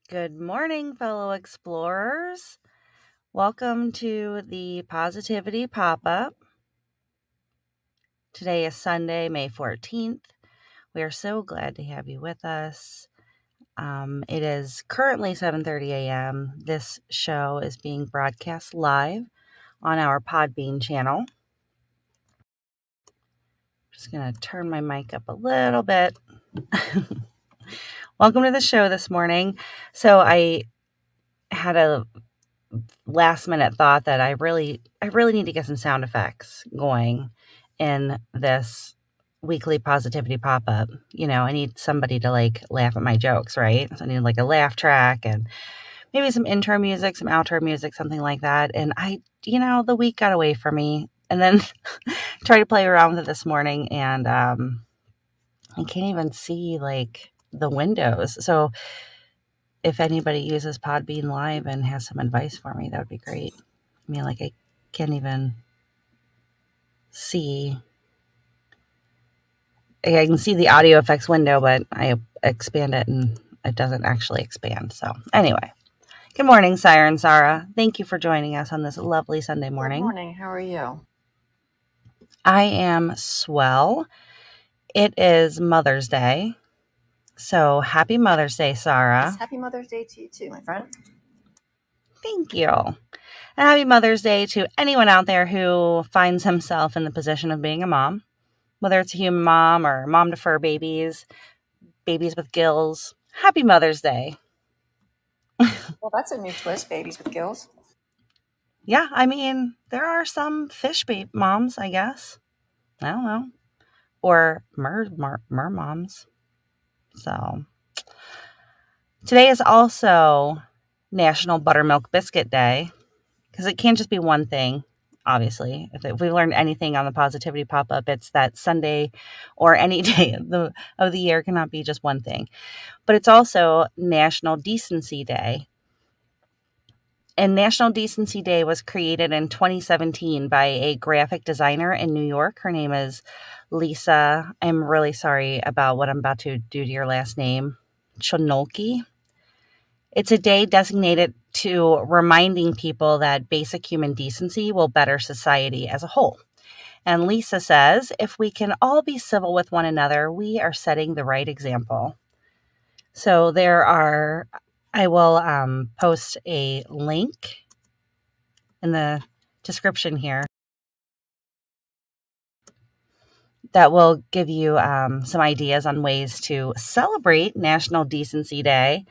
Good morning, fellow explorers. Welcome to the Positivity Pop-Up. Today is Sunday, May 14th. We are so glad to have you with us. It is currently 7:30 a.m. This show is being broadcast live on our Podbean channel. Just going to turn my mic up a little bit. Welcome to the show this morning. So I had a last minute thought that I really need to get some sound effects going in this weekly positivity pop-up. I need somebody to laugh at my jokes, right? So I need a laugh track and maybe some intro music, some outro music, something like that. And the week got away from me, and then tried to play around with it this morning, and I can't even see the windows. So if anybody uses Podbean Live and has some advice for me, that would be great. I can't even see. I can see the audio effects window, but I expand it and it doesn't actually expand. So anyway, good morning, Siren Sarah. Thank you for joining us on this lovely Sunday morning. Good morning. How are you? I am swell. It is Mother's Day. So happy Mother's Day, Sarah. Yes, happy Mother's Day to you too, my friend. Thank you. And happy Mother's Day to anyone out there who finds himself in the position of being a mom, whether it's a human mom or mom to fur babies with gills. Happy Mother's Day. Well, that's a new twist, babies with gills. Yeah, there are some fish moms, I guess. I don't know. Or mer moms. So today is also National Buttermilk Biscuit Day, because it can't just be one thing, obviously. If we learned anything on the Positivity Pop-Up, it's that Sunday or any day of the year cannot be just one thing. But it's also National Decency Day. And National Decency Day was created in 2017 by a graphic designer in New York. Her name is Lisa. I'm really sorry about what I'm about to do to your last name, Chonolki. It's a day designated to reminding people that basic human decency will better society as a whole. And Lisa says, if we can all be civil with one another, we are setting the right example. So I will post a link in the description here that will give you some ideas on ways to celebrate National Decency Day.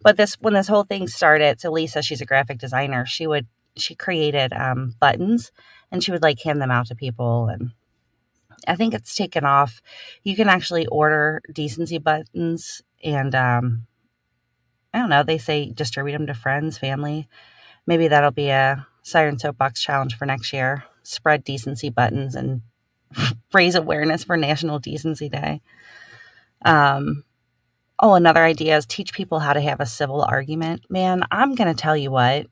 But when this whole thing started, so Lisa, she's a graphic designer. She created buttons, and she would hand them out to people. And I think it's taken off. You can actually order decency buttons, and I don't know. They say distribute them to friends, family. Maybe that'll be a Siren Soapbox challenge for next year. Spread decency buttons and raise awareness for National Decency Day. Another idea is teach people how to have a civil argument. Man, I'm going to tell you what,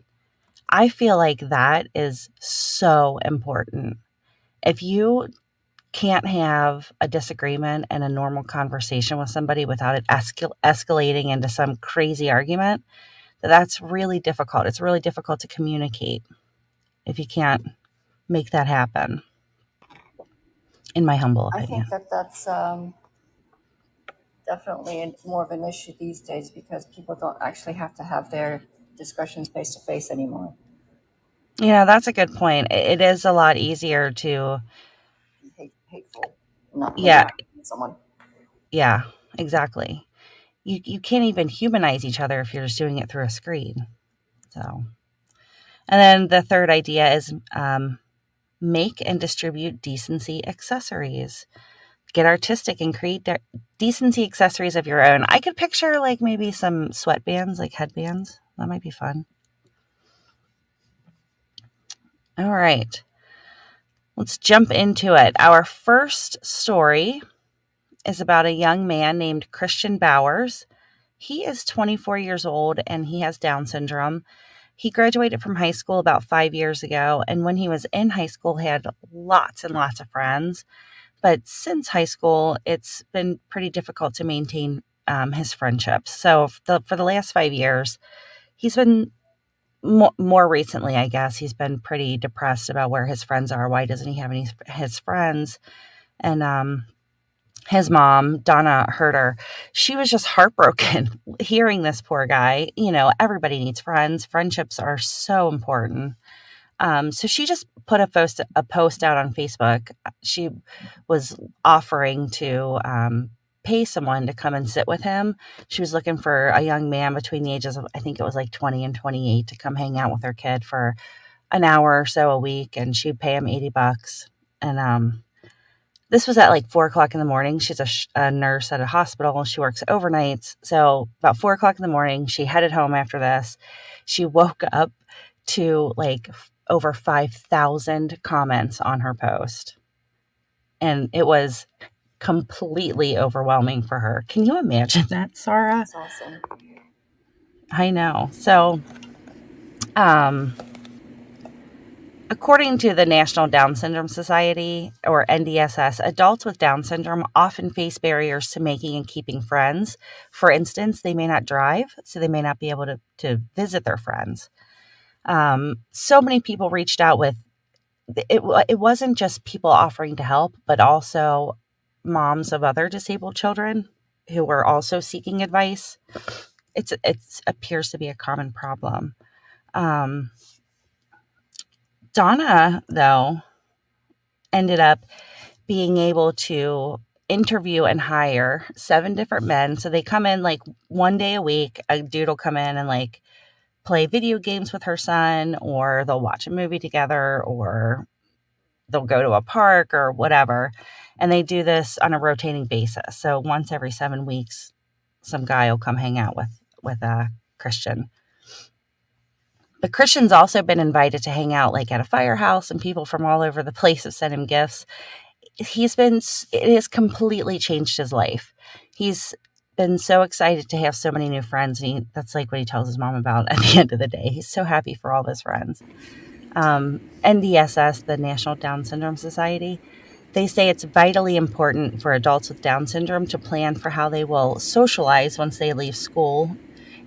I feel like that is so important. If you can't have a disagreement and a normal conversation with somebody without it escalating into some crazy argument, that's really difficult. It's really difficult to communicate if you can't make that happen, in my humble opinion. I think that's definitely more of an issue these days because people don't actually have to have their discussions face to face anymore. Yeah, that's a good point. It is a lot easier to hateful, not someone. Yeah, exactly. You can't even humanize each other if you're just doing it through a screen. So, and then the third idea is make and distribute decency accessories. Get artistic and create decency accessories of your own. I could picture maybe some sweatbands, headbands. That might be fun. All right. Let's jump into it. Our first story is about a young man named Christian Bowers. He is 24 years old and he has Down syndrome. He graduated from high school about 5 years ago, and when he was in high school, he had lots and lots of friends. But since high school, it's been pretty difficult to maintain his friendships. So for the last 5 years, he's been more recently, I guess, he's been pretty depressed about where his friends are. Why doesn't he have any his friends? And his mom, Donna Herter, she was just heartbroken hearing this poor guy. Everybody needs friends. Friendships are so important. So she just put a post out on Facebook. She was offering to pay someone to come and sit with him. She was looking for a young man between the ages of, I think it was like 20 and 28, to come hang out with her kid for an hour or so a week, and she'd pay him $80. And this was at like 4:00 in the morning. She's a nurse at a hospital. She works overnights. So about 4:00 in the morning, she headed home after this. She woke up to like over 5,000 comments on her post. And it was completely overwhelming for her. Can you imagine that, Sarah? That's awesome. I know. So, according to the National Down Syndrome Society, or NDSS, adults with Down syndrome often face barriers to making and keeping friends. For instance, they may not drive, so they may not be able to visit their friends. So many people reached out with it wasn't just people offering to help, but also moms of other disabled children who were also seeking advice. It appears to be a common problem. Donna, though, ended up being able to interview and hire 7 different men. So they come in like one day a week. A dude will come in and like play video games with her son, or they'll watch a movie together, or they'll go to a park or whatever. And they do this on a rotating basis. So once every 7 weeks, some guy will come hang out with a Christian. But Christian's also been invited to hang out like at a firehouse, and people from all over the place have sent him gifts. It has completely changed his life. He's been so excited to have so many new friends, and that's like what he tells his mom about at the end of the day. He's so happy for all his friends. NDSS, the National Down Syndrome Society, they say it's vitally important for adults with Down syndrome to plan for how they will socialize once they leave school,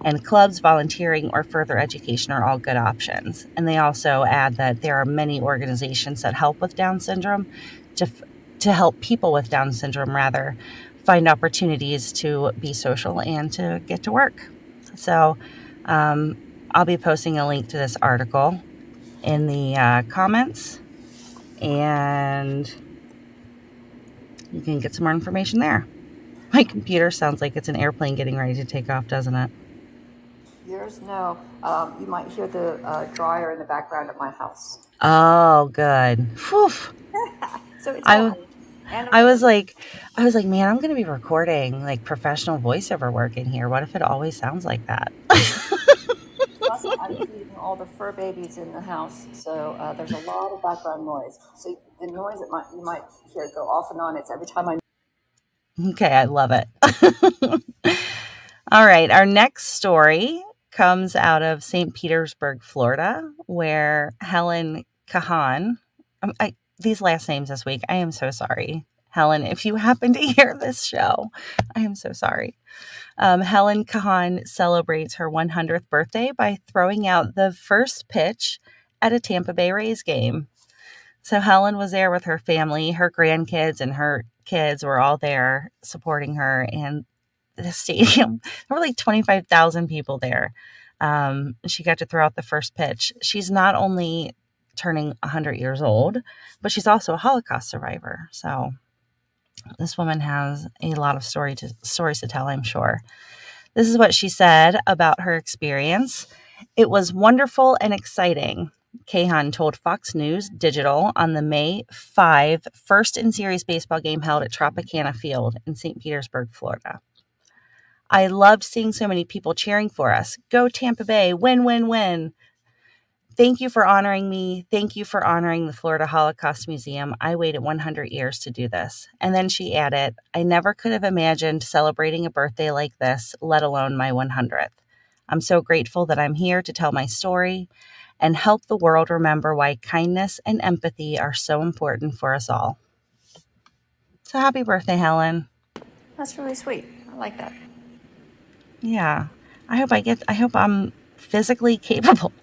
and clubs, volunteering, or further education are all good options. And they also add that there are many organizations that help with Down syndrome to help people with Down syndrome find opportunities to be social and to get to work. So I'll be posting a link to this article in the comments, and you can get some more information there. My computer sounds like it's an airplane getting ready to take off, doesn't it? Yours, no. You might hear the dryer in the background at my house. Oh, good. Whew. So it's I was like, man, I'm going to be recording like professional voiceover work in here. What if it always sounds like that? Plus, I'm feeding all the fur babies in the house, so there's a lot of background noise. So the noise that you might hear go off and on, it's every time I... Okay, I love it. All right, our next story comes out of St. Petersburg, Florida, where Helen Kahan, these last names this week, I am so sorry. Helen, if you happen to hear this show, I am so sorry. Helen Kahan celebrates her 100th birthday by throwing out the first pitch at a Tampa Bay Rays game. So Helen was there with her family, her grandkids and her kids were all there supporting her, and the stadium, there were like 25,000 people there. She got to throw out the first pitch. She's not only turning 100 years old, but she's also a Holocaust survivor. So this woman has a lot of stories to tell, I'm sure. This is what she said about her experience. It was wonderful and exciting, Kahan told Fox News Digital on the May 5 first in-series baseball game held at Tropicana Field in St. Petersburg, Florida. I loved seeing so many people cheering for us. Go Tampa Bay, win, win, win. Thank you for honoring me. Thank you for honoring the Florida Holocaust Museum. I waited 100 years to do this. And then she added, I never could have imagined celebrating a birthday like this, let alone my 100th. I'm so grateful that I'm here to tell my story and help the world remember why kindness and empathy are so important for us all. So happy birthday, Helen. That's really sweet. I like that. Yeah. I hope I'm physically capable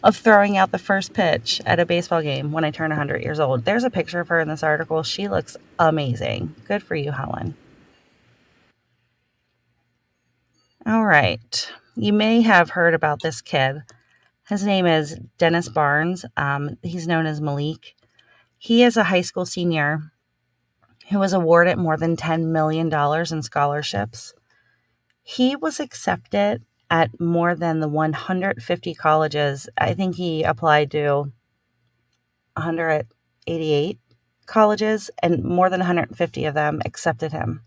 of throwing out the first pitch at a baseball game when I turn 100 years old. There's a picture of her in this article. She looks amazing. Good for you, Helen. All right. You may have heard about this kid. His name is Dennis Barnes. He's known as Malik. He is a high school senior who was awarded more than $10 million in scholarships. He was accepted at more than the 150 colleges. I think he applied to 188 colleges, and more than 150 of them accepted him.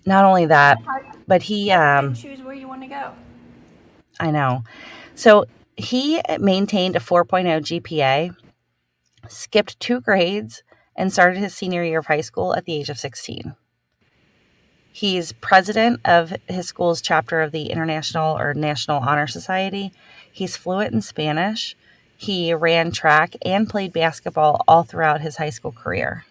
Not only that, but he, You can choose where you want to go. I know. So he maintained a 4.0 GPA, skipped 2 grades, and started his senior year of high school at the age of 16. He's president of his school's chapter of the International or National Honor Society. He's fluent in Spanish. He ran track and played basketball all throughout his high school career.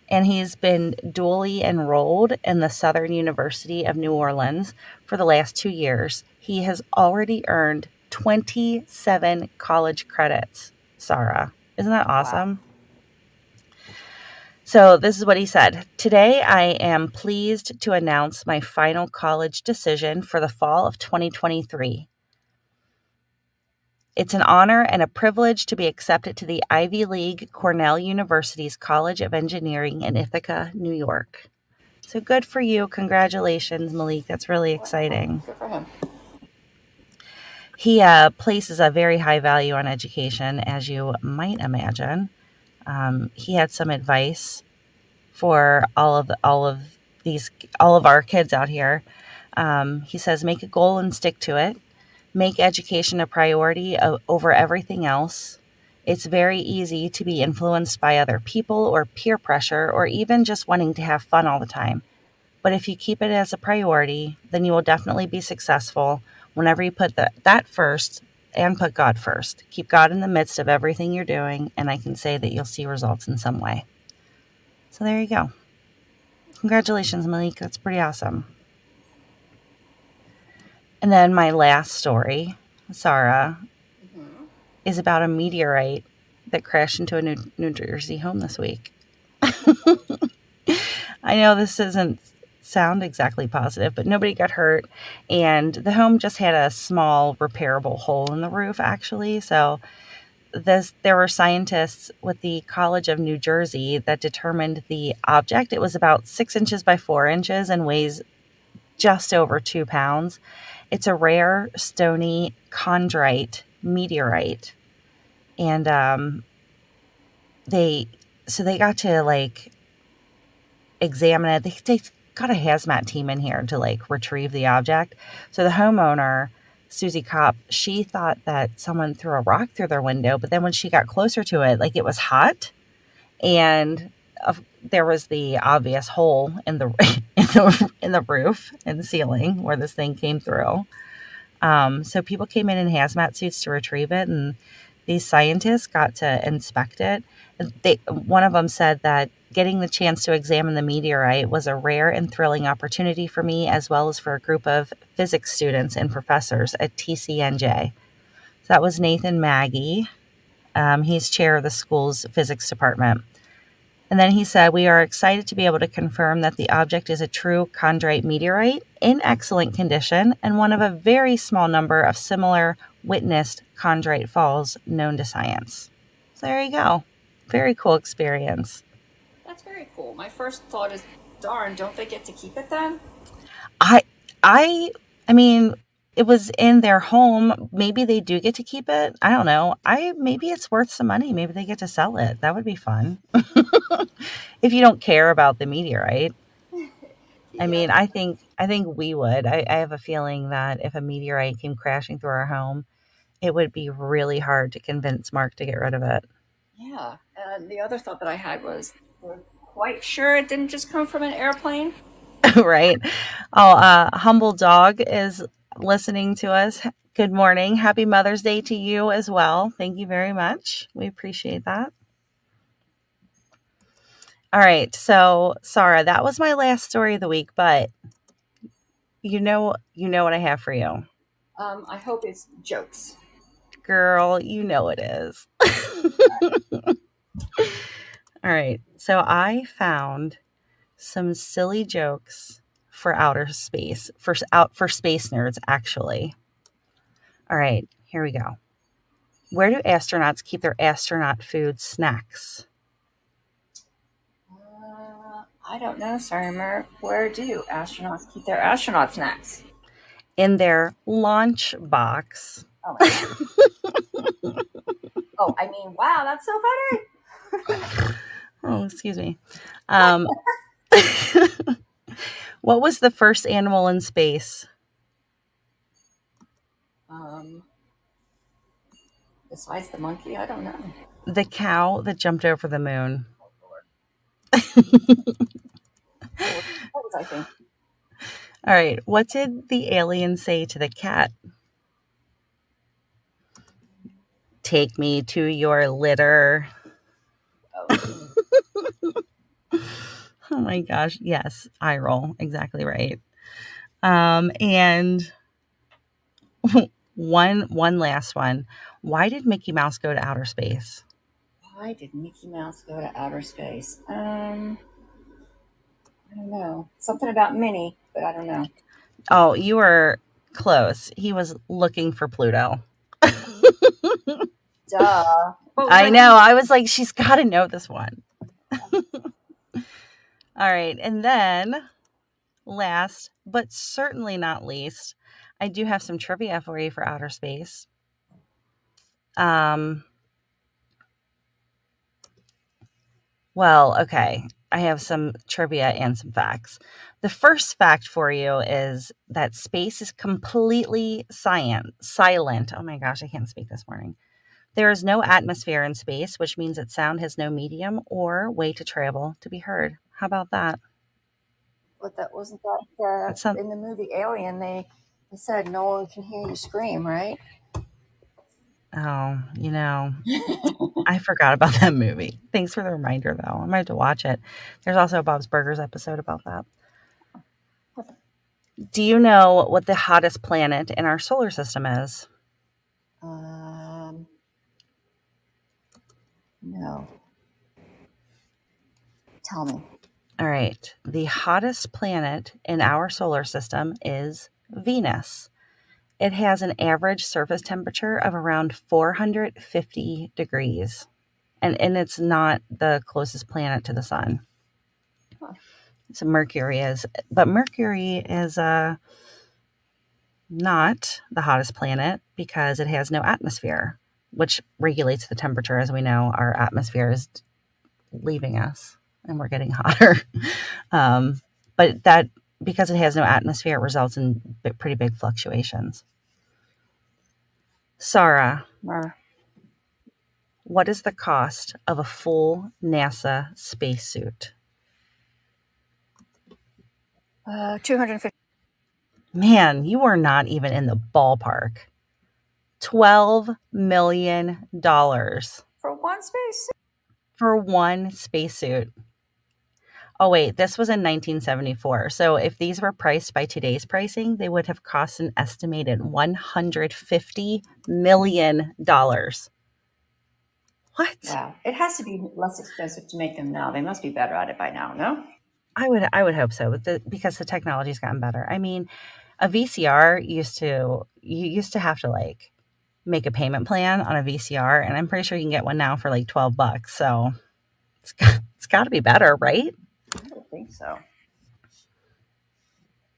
And he's been dually enrolled in the Southern University of New Orleans for the last 2 years. He has already earned 27 college credits, Sarah. Isn't that awesome? Wow. So this is what he said. Today, I am pleased to announce my final college decision for the fall of 2023. It's an honor and a privilege to be accepted to the Ivy League Cornell University's College of Engineering in Ithaca, New York. So good for you. Congratulations, Malik. That's really exciting. Good for him. He places a very high value on education, as you might imagine. He had some advice for all of our kids out here. He says, make a goal and stick to it. Make education a priority over everything else. It's very easy to be influenced by other people or peer pressure or even just wanting to have fun all the time. But if you keep it as a priority, then you will definitely be successful whenever you put that first and put God first. Keep God in the midst of everything you're doing, and I can say that you'll see results in some way. So there you go. Congratulations, Malik. That's pretty awesome. And then my last story, Sarah, is about a meteorite that crashed into a New Jersey home this week. I know this doesn't sound exactly positive, but nobody got hurt. And the home just had a small repairable hole in the roof, actually. So there were scientists with the College of New Jersey that determined the object. It was about 6 inches by 4 inches and weighs just over 2 pounds. It's a rare stony chondrite meteorite. And they got to examine it. They got a hazmat team in here to retrieve the object. So the homeowner, Susie Kopp, she thought that someone threw a rock through their window, but then when she got closer to it, it was hot, and there was the obvious hole in the in the roof and ceiling where this thing came through. So people came in hazmat suits to retrieve it, and these scientists got to inspect it. One of them said that getting the chance to examine the meteorite was a rare and thrilling opportunity for me, as well as for a group of physics students and professors at TCNJ. So that was Nathan Maggie. He's chair of the school's physics department. And then he said, we are excited to be able to confirm that the object is a true chondrite meteorite in excellent condition and one of a very small number of similar witnessed chondrite falls known to science. So there you go. Very cool experience. That's very cool. My first thought is, darn, don't they get to keep it then? I mean, it was in their home. Maybe they do get to keep it. I don't know. Maybe it's worth some money. Maybe they get to sell it. That would be fun. If you don't care about the meteorite. Yeah. I mean, I think we would. I have a feeling that if a meteorite came crashing through our home, it would be really hard to convince Mark to get rid of it. Yeah. And the other thought that I had was, we're quite sure it didn't just come from an airplane. Right. Oh, Humble Dog is listening to us. Good morning. Happy Mother's Day to you as well. Thank you very much. We appreciate that. All right. So, Sarah, that was my last story of the week, but You know what I have for you. I hope it's jokes. Girl, you know it is. All right. So I found some silly jokes for outer space, for space nerds actually. All right, here we go. Where do astronauts keep their astronaut food snacks? I don't know, Summer. Where do astronauts keep their astronaut snacks? In their launch box. Oh my god. Oh, I mean, wow, that's so funny. Oh, excuse me. Um, what was the first animal in space? Besides the monkey, I don't know. The cow that jumped over the moon. What was I think? All right. What did the alien say to the cat? Take me to your litter. Oh. Oh my gosh. Yes. Eye roll. Exactly right. And one last one. Why did Mickey Mouse go to outer space? Why did Mickey Mouse go to outer space? I don't know. Something about Minnie, but I don't know. Oh, you were close. He was looking for Pluto. Duh. I know. I was like, she's got to know this one. All right. And then last, but certainly not least, I do have some trivia for you for outer space. Well, okay. I have some trivia and some facts. The first fact for you is that space is completely silent. Oh my gosh, I can't speak this morning. There is no atmosphere in space, which means that sound has no medium or way to travel to be heard. How about that? But that wasn't That's some, in the movie Alien. They said no one can hear you scream, right? oh, I forgot about that movie. Thanks for the reminder, though. I might have to watch it. There's also a Bob's Burgers episode about that. Do you know what the hottest planet in our solar system is? No. Tell me. All right. The hottest planet in our solar system is Venus. It has an average surface temperature of around 450 degrees. And it's not the closest planet to the sun. Huh. So Mercury is, but Mercury is not the hottest planet because it has no atmosphere, which regulates the temperature. As we know, our atmosphere is leaving us and we're getting hotter. But that, because it has no atmosphere, it results in pretty big fluctuations. Sarah, what is the cost of a full NASA spacesuit? $250. Man, you are not even in the ballpark. $12 million. For one spacesuit? For one spacesuit. Oh, wait, this was in 1974. So if these were priced by today's pricing, they would have cost an estimated $150 million. What? Wow. It has to be less expensive to make them now. They must be better at it by now, no? I would hope so, because the technology's gotten better. I mean, a VCR you used to have to like make a payment plan on a VCR, and I'm pretty sure you can get one now for like $12. So it's got to be better, right? I don't think so.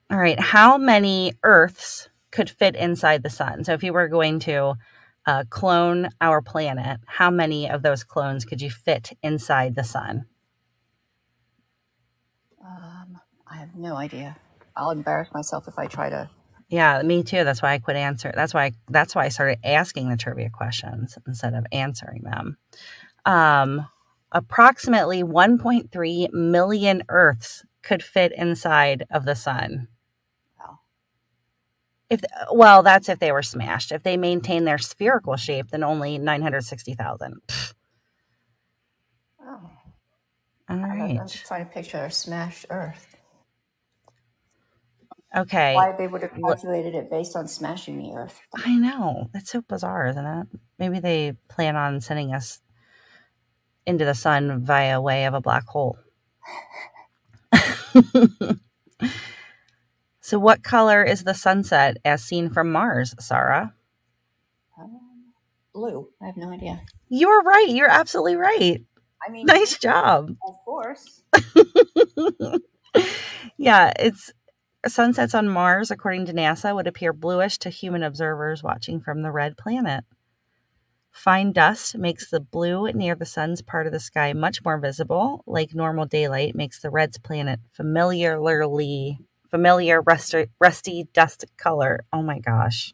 All right. How many Earths could fit inside the sun? So if you were going to clone our planet, how many of those clones could you fit inside the sun? I have no idea. I'll embarrass myself if I try to. Yeah, me too. That's why I quit answering. That's why I started asking the trivia questions instead of answering them. Approximately 1.3 million Earths could fit inside of the sun. Wow. That's if they were smashed. If they maintain their spherical shape, then only 960,000. Oh. All right. I'm just trying to picture a smashed Earth. Okay. Why they would have calculated it based on smashing the Earth. I know. That's so bizarre, isn't it? Maybe they plan on sending us into the sun via way of a black hole. So what color is the sunset as seen from Mars, Sarah? Blue. I have no idea. You're right. You're absolutely right. I mean, Nice job. Of course. Yeah, it's sunsets on Mars, according to NASA, would appear bluish to human observers watching from the red planet. Fine dust makes the blue near the sun's part of the sky much more visible, like normal daylight makes the red's planet familiar rusty dust color. Oh my gosh.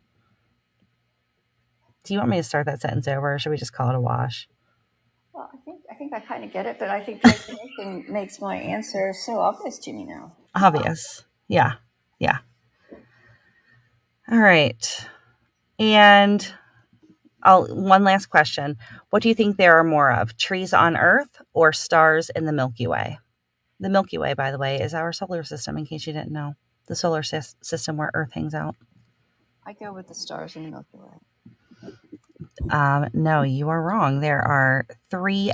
Do you want me to start that sentence over, or should we just call it a wash? Well, I think I kind of get it, but I think transformation makes my answer so obvious to me now. Obvious. Yeah. Yeah. All right. And one last question. What do you think there are more of, trees on Earth or stars in the Milky Way? The Milky Way, by the way, is our solar system, in case you didn't know. The solar system where Earth hangs out. I go with the stars in the Milky Way. No, you are wrong. There are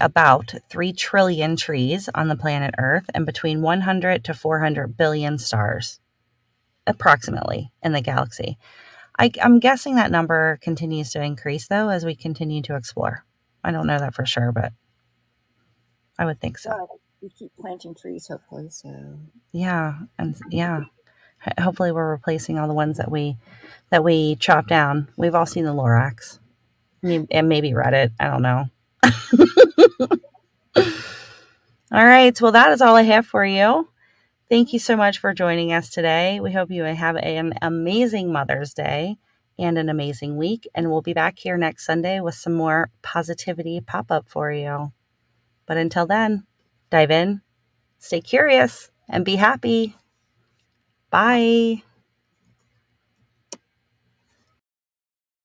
about 3 trillion trees on the planet Earth and between 100 to 400 billion stars, approximately, in the galaxy. I'm guessing that number continues to increase, though, as we continue to explore. I don't know that for sure, but I would think so. Well, we keep planting trees, hopefully, so... Yeah, and yeah. Hopefully we're replacing all the ones that we chop down. We've all seen the Lorax. And maybe read it. I don't know. All right. Well, that is all I have for you. Thank you so much for joining us today. We hope you have an amazing Mother's Day and an amazing week. And we'll be back here next Sunday with some more positivity pop-up for you. But until then, dive in, stay curious, and be happy. Bye.